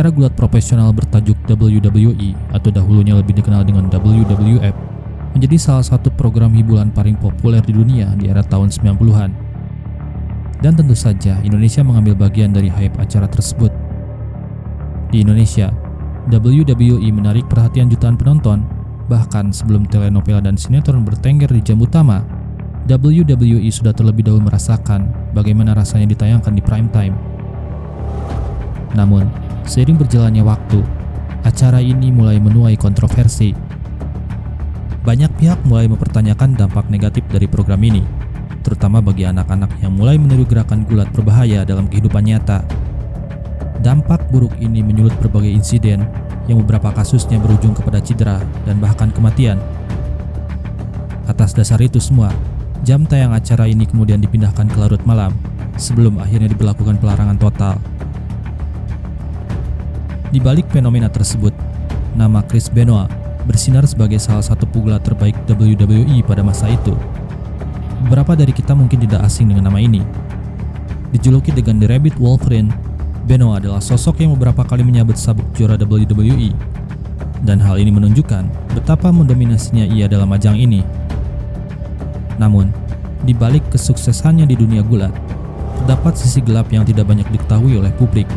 Acara gulat profesional bertajuk WWE atau dahulunya lebih dikenal dengan WWF menjadi salah satu program hiburan paling populer di dunia di era tahun 90-an. Dan tentu saja Indonesia mengambil bagian dari hype acara tersebut. Di Indonesia, WWE menarik perhatian jutaan penonton, bahkan sebelum telenovela dan sinetron bertengger di jam utama, WWE sudah terlebih dahulu merasakan bagaimana rasanya ditayangkan di prime time. Namun, seiring berjalannya waktu, acara ini mulai menuai kontroversi. Banyak pihak mulai mempertanyakan dampak negatif dari program ini, terutama bagi anak-anak yang mulai meniru gerakan gulat berbahaya dalam kehidupan nyata. Dampak buruk ini menyulut berbagai insiden yang beberapa kasusnya berujung kepada cedera dan bahkan kematian. Atas dasar itu semua, jam tayang acara ini kemudian dipindahkan ke larut malam sebelum akhirnya diberlakukan pelarangan total. Di balik fenomena tersebut, nama Chris Benoit bersinar sebagai salah satu pegulat terbaik WWE pada masa itu. Beberapa dari kita mungkin tidak asing dengan nama ini. Dijuluki dengan The Rabbit Wolverine, Benoit adalah sosok yang beberapa kali menyabet sabuk juara WWE. Dan hal ini menunjukkan betapa mendominasinya ia dalam ajang ini. Namun, di balik kesuksesannya di dunia gulat, terdapat sisi gelap yang tidak banyak diketahui oleh publik.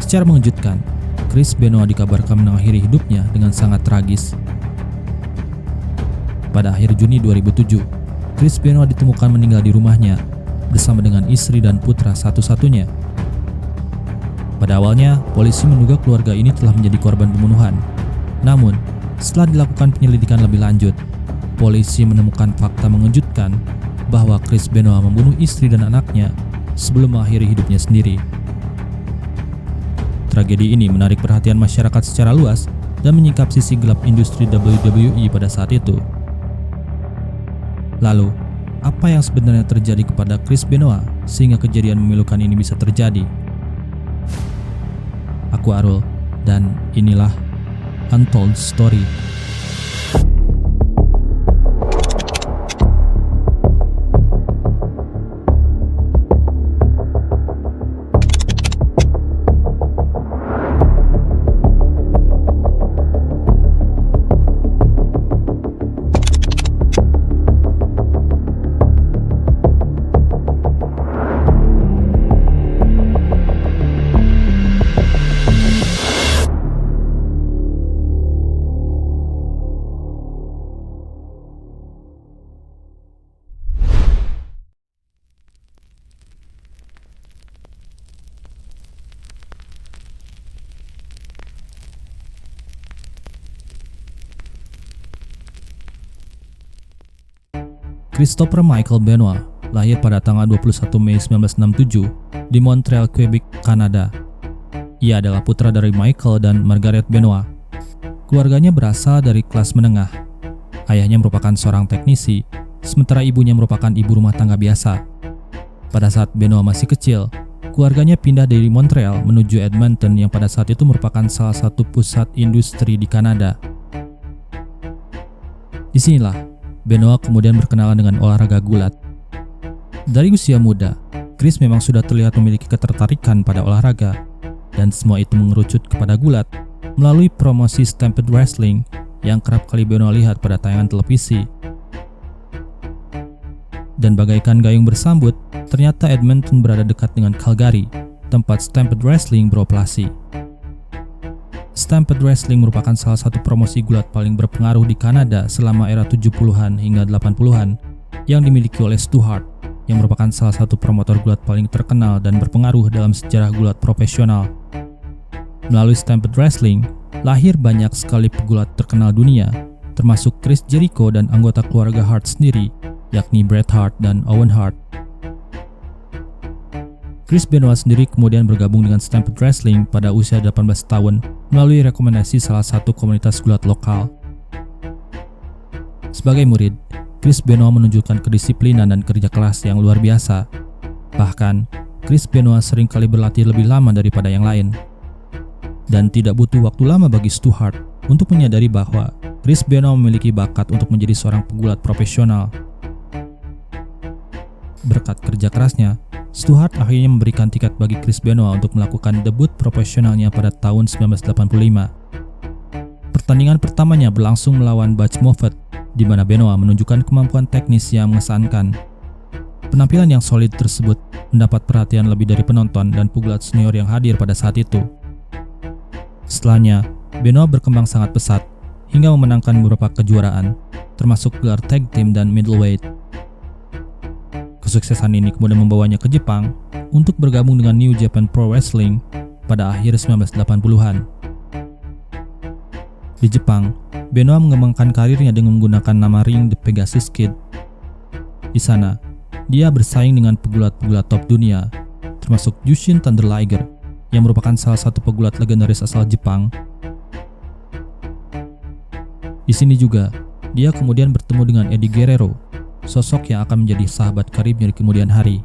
Secara mengejutkan, Chris Benoit dikabarkan mengakhiri hidupnya dengan sangat tragis. Pada akhir Juni 2007, Chris Benoit ditemukan meninggal di rumahnya bersama dengan istri dan putra satu-satunya. Pada awalnya, polisi menduga keluarga ini telah menjadi korban pembunuhan. Namun, setelah dilakukan penyelidikan lebih lanjut, polisi menemukan fakta mengejutkan bahwa Chris Benoit membunuh istri dan anaknya sebelum mengakhiri hidupnya sendiri. Tragedi ini menarik perhatian masyarakat secara luas dan menyingkap sisi gelap industri WWE pada saat itu. Lalu, apa yang sebenarnya terjadi kepada Chris Benoit sehingga kejadian memilukan ini bisa terjadi? Aku Arul, dan inilah Untold Story. Christopher Michael Benoit lahir pada tanggal 21 Mei 1967 di Montreal, Quebec, Kanada. Ia adalah putra dari Michael dan Margaret Benoit. Keluarganya berasal dari kelas menengah. Ayahnya merupakan seorang teknisi, sementara ibunya merupakan ibu rumah tangga biasa. Pada saat Benoit masih kecil, keluarganya pindah dari Montreal menuju Edmonton yang pada saat itu merupakan salah satu pusat industri di Kanada. Disinilah Benoit kemudian berkenalan dengan olahraga gulat. Dari usia muda, Chris memang sudah terlihat memiliki ketertarikan pada olahraga, dan semua itu mengerucut kepada gulat melalui promosi Stampede Wrestling yang kerap kali Benoit lihat pada tayangan televisi. Dan bagaikan gayung bersambut, ternyata Edmonton berada dekat dengan Calgary, tempat Stampede Wrestling beroperasi. Stampede Wrestling merupakan salah satu promosi gulat paling berpengaruh di Kanada selama era 70-an hingga 80-an yang dimiliki oleh Stu Hart, yang merupakan salah satu promotor gulat paling terkenal dan berpengaruh dalam sejarah gulat profesional. Melalui Stampede Wrestling, lahir banyak sekali pegulat terkenal dunia, termasuk Chris Jericho dan anggota keluarga Hart sendiri, yakni Bret Hart dan Owen Hart. Chris Benoit sendiri kemudian bergabung dengan Stampede Wrestling pada usia 18 tahun melalui rekomendasi salah satu komunitas gulat lokal. Sebagai murid, Chris Benoit menunjukkan kedisiplinan dan kerja keras yang luar biasa. Bahkan, Chris Benoit seringkali berlatih lebih lama daripada yang lain. Dan tidak butuh waktu lama bagi Stu Hart untuk menyadari bahwa Chris Benoit memiliki bakat untuk menjadi seorang pegulat profesional. Berkat kerja kerasnya, Stu Hart akhirnya memberikan tiket bagi Chris Benoit untuk melakukan debut profesionalnya pada tahun 1985. Pertandingan pertamanya berlangsung melawan Butch Moffat, di mana Benoit menunjukkan kemampuan teknis yang mengesankan. Penampilan yang solid tersebut mendapat perhatian lebih dari penonton dan pegulat senior yang hadir pada saat itu. Setelahnya, Benoit berkembang sangat pesat hingga memenangkan beberapa kejuaraan, termasuk gelar tag team dan middleweight. Kesuksesan ini kemudian membawanya ke Jepang untuk bergabung dengan New Japan Pro Wrestling pada akhir 1980-an. Di Jepang, Benoit mengembangkan karirnya dengan menggunakan nama ring The Pegasus Kid. Di sana, dia bersaing dengan pegulat-pegulat top dunia, termasuk Jushin Thunder Liger, yang merupakan salah satu pegulat legendaris asal Jepang. Di sini juga, dia kemudian bertemu dengan Eddie Guerrero, sosok yang akan menjadi sahabat karibnya di kemudian hari.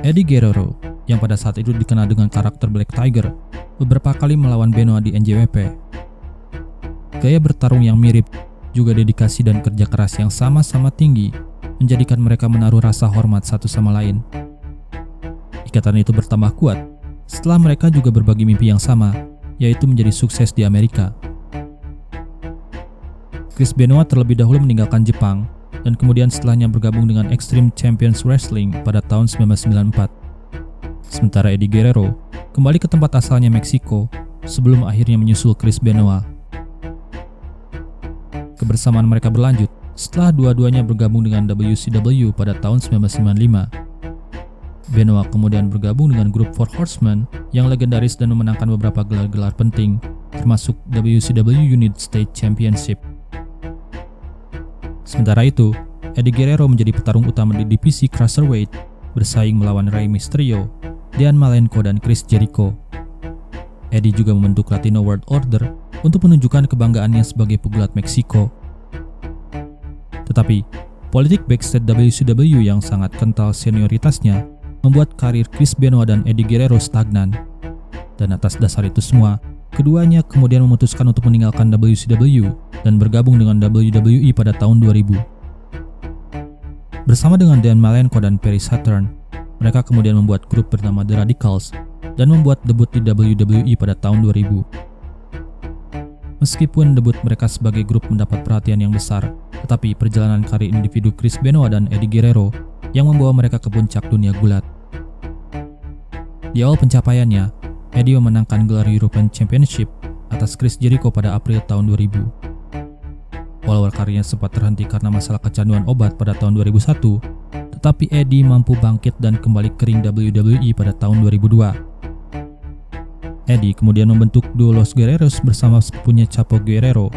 Eddie Guerrero, yang pada saat itu dikenal dengan karakter Black Tiger, beberapa kali melawan Benoit di NJWP. Gaya bertarung yang mirip, juga dedikasi dan kerja keras yang sama-sama tinggi, menjadikan mereka menaruh rasa hormat satu sama lain. Ikatan itu bertambah kuat setelah mereka juga berbagi mimpi yang sama, yaitu menjadi sukses di Amerika. Chris Benoit terlebih dahulu meninggalkan Jepang dan kemudian setelahnya bergabung dengan Extreme Champions Wrestling pada tahun 1994. Sementara Eddie Guerrero kembali ke tempat asalnya Meksiko sebelum akhirnya menyusul Chris Benoit. Kebersamaan mereka berlanjut setelah dua-duanya bergabung dengan WCW pada tahun 1995. Benoit kemudian bergabung dengan grup Four Horsemen yang legendaris dan memenangkan beberapa gelar-gelar penting, termasuk WCW United States Championship. Sementara itu, Eddie Guerrero menjadi petarung utama di divisi Cruiserweight, bersaing melawan Rey Mysterio, Dean Malenko, dan Chris Jericho. Eddie juga membentuk Latino World Order untuk menunjukkan kebanggaannya sebagai pegulat Meksiko. Tetapi, politik backstage WCW yang sangat kental senioritasnya membuat karir Chris Benoit dan Eddie Guerrero stagnan. Dan atas dasar itu semua, keduanya kemudian memutuskan untuk meninggalkan WCW dan bergabung dengan WWE pada tahun 2000. Bersama dengan Dean Malenko dan Perry Saturn, mereka kemudian membuat grup bernama The Radicals dan membuat debut di WWE pada tahun 2000. Meskipun debut mereka sebagai grup mendapat perhatian yang besar, tetapi perjalanan karir individu Chris Benoit dan Eddie Guerrero yang membawa mereka ke puncak dunia gulat. Di awal pencapaiannya, Eddie memenangkan gelar European Championship atas Chris Jericho pada April tahun 2000. Walau karirnya sempat terhenti karena masalah kecanduan obat pada tahun 2001, tetapi Eddie mampu bangkit dan kembali ke ring WWE pada tahun 2002. Eddie kemudian membentuk duo Los Guerreros bersama sepupunya Chapo Guerrero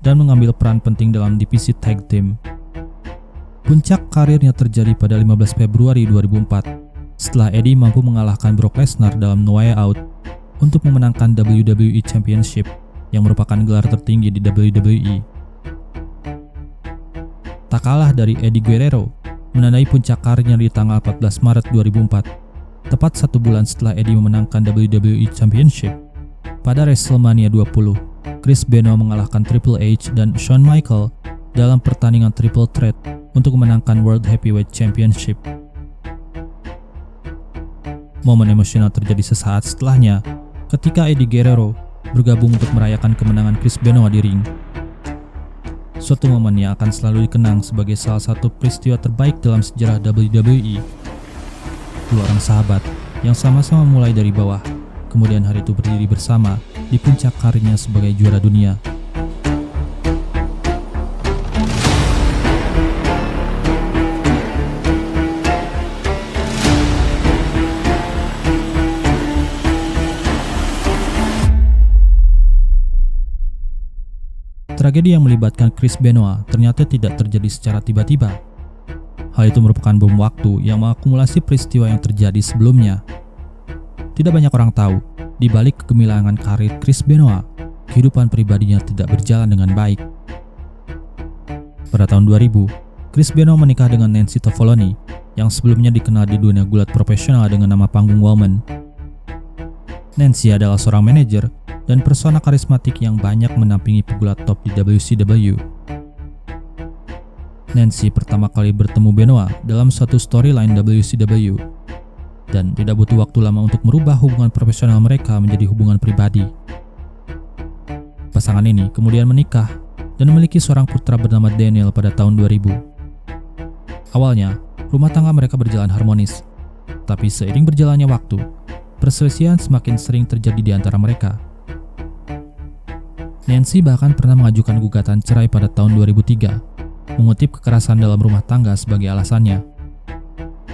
dan mengambil peran penting dalam divisi tag team. Puncak karirnya terjadi pada 15 Februari 2004 setelah Eddie mampu mengalahkan Brock Lesnar dalam No Way Out untuk memenangkan WWE Championship yang merupakan gelar tertinggi di WWE. Tak kalah dari Eddie Guerrero, menandai puncak karirnya di tanggal 14 Maret 2004, tepat 1 bulan setelah Eddie memenangkan WWE Championship. Pada WrestleMania 20, Chris Benoit mengalahkan Triple H dan Shawn Michaels dalam pertandingan Triple Threat untuk memenangkan World Heavyweight Championship. Momen emosional terjadi sesaat setelahnya ketika Eddie Guerrero bergabung untuk merayakan kemenangan Chris Benoit di ring. Suatu momen yang akan selalu dikenang sebagai salah satu peristiwa terbaik dalam sejarah WWE. Dua orang sahabat yang sama-sama mulai dari bawah, kemudian hari itu berdiri bersama di puncak karirnya sebagai juara dunia. Tragedi yang melibatkan Chris Benoit ternyata tidak terjadi secara tiba-tiba. Hal itu merupakan bom waktu yang mengakumulasi peristiwa yang terjadi sebelumnya. Tidak banyak orang tahu, di balik kegemilangan karir Chris Benoit, kehidupan pribadinya tidak berjalan dengan baik. Pada tahun 2000, Chris Benoit menikah dengan Nancy Tofoloni, yang sebelumnya dikenal di dunia gulat profesional dengan nama panggung Woman. Nancy adalah seorang manajer dan persona karismatik yang banyak menampingi pegulat top di WCW. Nancy pertama kali bertemu Benoit dalam suatu storyline WCW, dan tidak butuh waktu lama untuk merubah hubungan profesional mereka menjadi hubungan pribadi. Pasangan ini kemudian menikah dan memiliki seorang putra bernama Daniel pada tahun 2000. Awalnya, rumah tangga mereka berjalan harmonis, tapi seiring berjalannya waktu, perselisihan semakin sering terjadi di antara mereka. Nancy bahkan pernah mengajukan gugatan cerai pada tahun 2003, mengutip kekerasan dalam rumah tangga sebagai alasannya.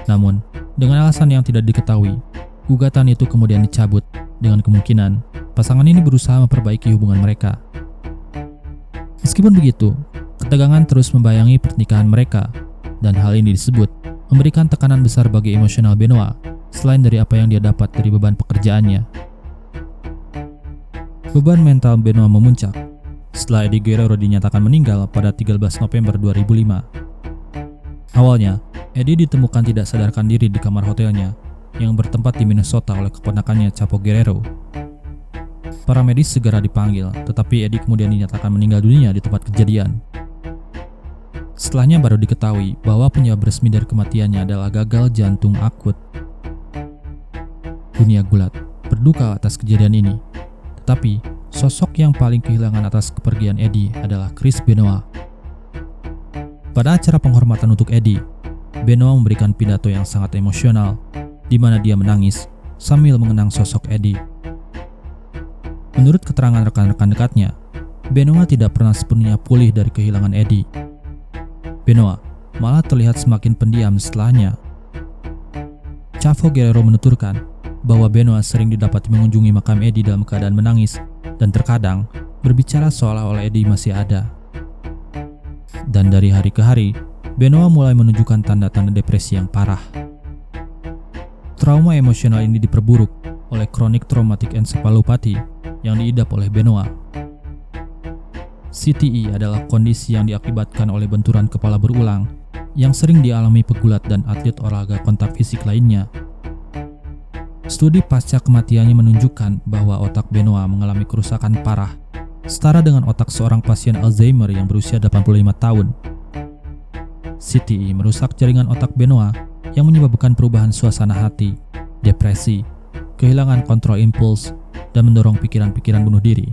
Namun, dengan alasan yang tidak diketahui, gugatan itu kemudian dicabut dengan kemungkinan pasangan ini berusaha memperbaiki hubungan mereka. Meskipun begitu, ketegangan terus membayangi pernikahan mereka, dan hal ini disebut memberikan tekanan besar bagi emosional Benoit selain dari apa yang dia dapat dari beban pekerjaannya. Beban mental Benoit memuncak setelah Eddie Guerrero dinyatakan meninggal pada 13 November 2005. Awalnya, Eddie ditemukan tidak sadarkan diri di kamar hotelnya yang bertempat di Minnesota oleh keponakannya Chavo Guerrero. Para medis segera dipanggil, tetapi Eddie kemudian dinyatakan meninggal dunia di tempat kejadian. Setelahnya baru diketahui bahwa penyebab resmi dari kematiannya adalah gagal jantung akut. Dunia gulat berduka atas kejadian ini, tetapi sosok yang paling kehilangan atas kepergian Eddie adalah Chris Benoit. Pada acara penghormatan untuk Eddie, Benoit memberikan pidato yang sangat emosional, di mana dia menangis sambil mengenang sosok Eddie. Menurut keterangan rekan-rekan dekatnya, Benoit tidak pernah sepenuhnya pulih dari kehilangan Eddie. Benoit malah terlihat semakin pendiam setelahnya. Chavo Guerrero menuturkan bahwa Benoit sering didapati mengunjungi makam Eddie dalam keadaan menangis dan terkadang berbicara seolah-olah Eddie masih ada. Dan dari hari ke hari, Benoit mulai menunjukkan tanda-tanda depresi yang parah. Trauma emosional ini diperburuk oleh chronic traumatic encephalopathy yang diidap oleh Benoit. CTE adalah kondisi yang diakibatkan oleh benturan kepala berulang yang sering dialami pegulat dan atlet olahraga kontak fisik lainnya. Studi pasca kematiannya menunjukkan bahwa otak Benoit mengalami kerusakan parah, setara dengan otak seorang pasien Alzheimer yang berusia 85 tahun. CTE merusak jaringan otak Benoit yang menyebabkan perubahan suasana hati, depresi, kehilangan kontrol impuls, dan mendorong pikiran-pikiran bunuh diri.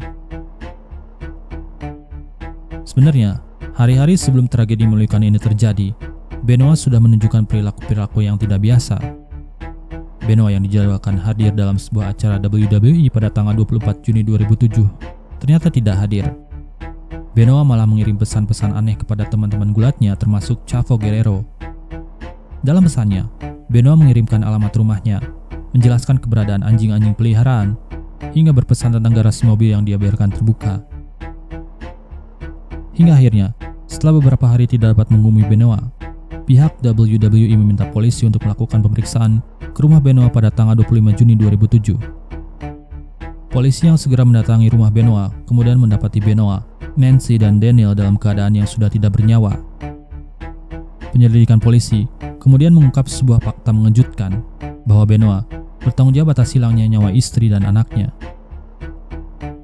Sebenarnya, hari-hari sebelum tragedi memilukan ini terjadi, Benoit sudah menunjukkan perilaku-perilaku yang tidak biasa. Benoit yang dijadwalkan hadir dalam sebuah acara WWE pada tanggal 24 Juni 2007 ternyata tidak hadir. Benoit malah mengirim pesan-pesan aneh kepada teman-teman gulatnya termasuk Chavo Guerrero. Dalam pesannya, Benoit mengirimkan alamat rumahnya, menjelaskan keberadaan anjing-anjing peliharaan, hingga berpesan tentang garasi mobil yang dia biarkan terbuka. Hingga akhirnya, setelah beberapa hari tidak dapat menghubungi Benoit, pihak WWE meminta polisi untuk melakukan pemeriksaan ke rumah Benoit pada tanggal 25 Juni 2007. Polisi yang segera mendatangi rumah Benoit kemudian mendapati Benoit, Nancy, dan Daniel dalam keadaan yang sudah tidak bernyawa. Penyelidikan polisi kemudian mengungkap sebuah fakta mengejutkan bahwa Benoit bertanggung jawab atas hilangnya nyawa istri dan anaknya.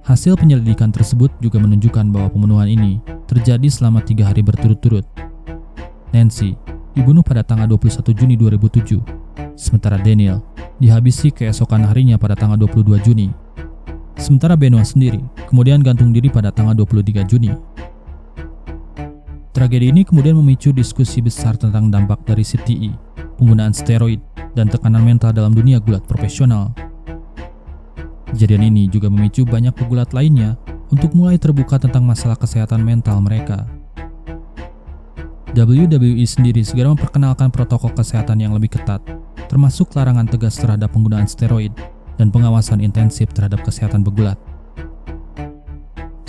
Hasil penyelidikan tersebut juga menunjukkan bahwa pembunuhan ini terjadi selama 3 hari berturut-turut. Nancy dibunuh pada tanggal 21 Juni 2007, sementara Daniel dihabisi keesokan harinya pada tanggal 22 Juni. Sementara Benoit sendiri kemudian gantung diri pada tanggal 23 Juni. Tragedi ini kemudian memicu diskusi besar tentang dampak dari CTE, penggunaan steroid, dan tekanan mental dalam dunia gulat profesional. Kejadian ini juga memicu banyak pegulat lainnya untuk mulai terbuka tentang masalah kesehatan mental mereka. WWE sendiri segera memperkenalkan protokol kesehatan yang lebih ketat, termasuk larangan tegas terhadap penggunaan steroid dan pengawasan intensif terhadap kesehatan pegulat.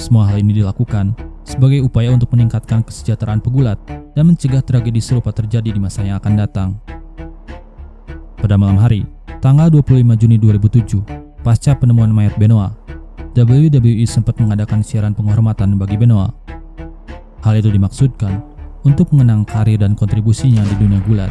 Semua hal ini dilakukan sebagai upaya untuk meningkatkan kesejahteraan pegulat dan mencegah tragedi serupa terjadi di masa yang akan datang. Pada malam hari, tanggal 25 Juni 2007, pasca penemuan mayat Benoit, WWE sempat mengadakan siaran penghormatan bagi Benoit. Hal itu dimaksudkan untuk mengenang karir dan kontribusinya di dunia gulat.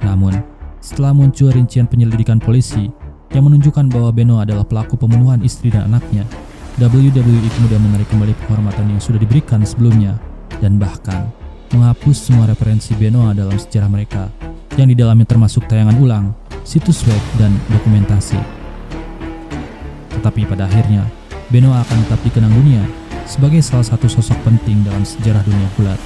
Namun, setelah muncul rincian penyelidikan polisi yang menunjukkan bahwa Benoit adalah pelaku pembunuhan istri dan anaknya, WWE kemudian menarik kembali penghormatan yang sudah diberikan sebelumnya, dan bahkan menghapus semua referensi Benoit dalam sejarah mereka, yang di dalamnya termasuk tayangan ulang, situs web, dan dokumentasi. Tetapi pada akhirnya, Benoit akan tetap dikenang dunia sebagai salah satu sosok penting dalam sejarah dunia gulat.